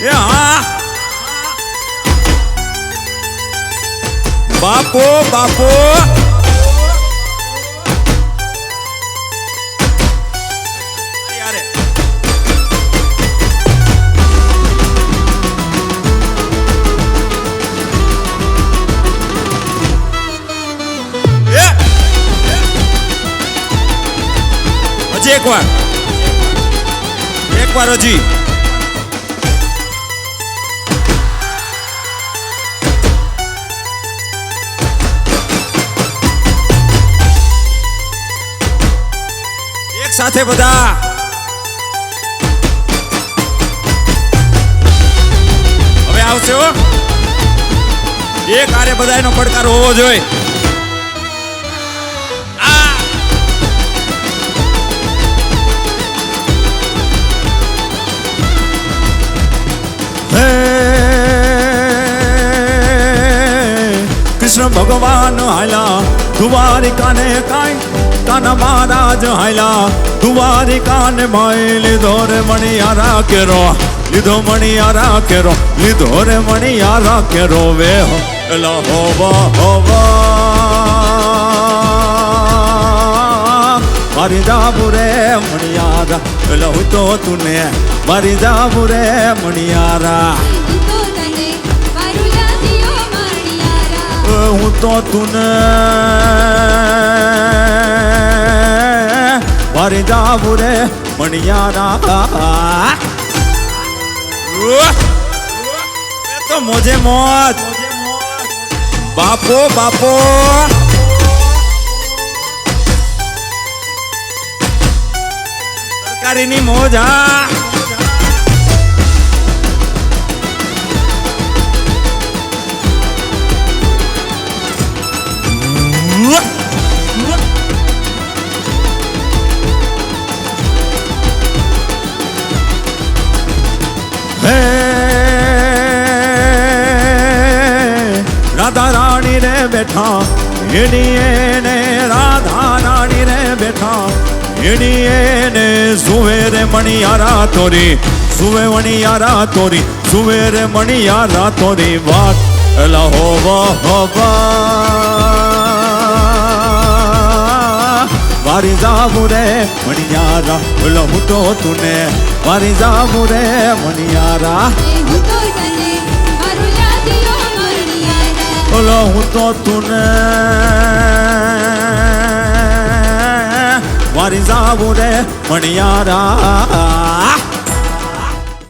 એ હા બાપો બાપો એક વાર હજી એક સાથે બધા હવે આવશે હો એક આરે બધાનો પડકાર હોવો જોઈએ कृष्ण भगवान हायला द्वारिका ने काई काना महाराज हायला द्वारिका ने भाई लीधो रे मणियारा केरो लीधो मणियारा केरो लीधो रे मणियारा केरो वे एला होवा मारी जाबू रे मणियारा एला हुई तो तूने मारी जाबू रे मणियारा હું તો તુને મારી જાવું રે મણિયારા તો મોજે મોજ બાપો બાપો સરકારીની મોજ હા राधा रानी रे बैठा ने राधा रानी रे बैठा ने सुवे रे मणियारा तोरी सुवे मणियारा तोरी सुवे रे मणियारा तोरी बात एला होवा मारी जाबू रे मणियारा बोलो હું તો તુને મારી જાબુ રે મણિયારા બોલો હું તો તુને મારી જાબુ રે મણિયારા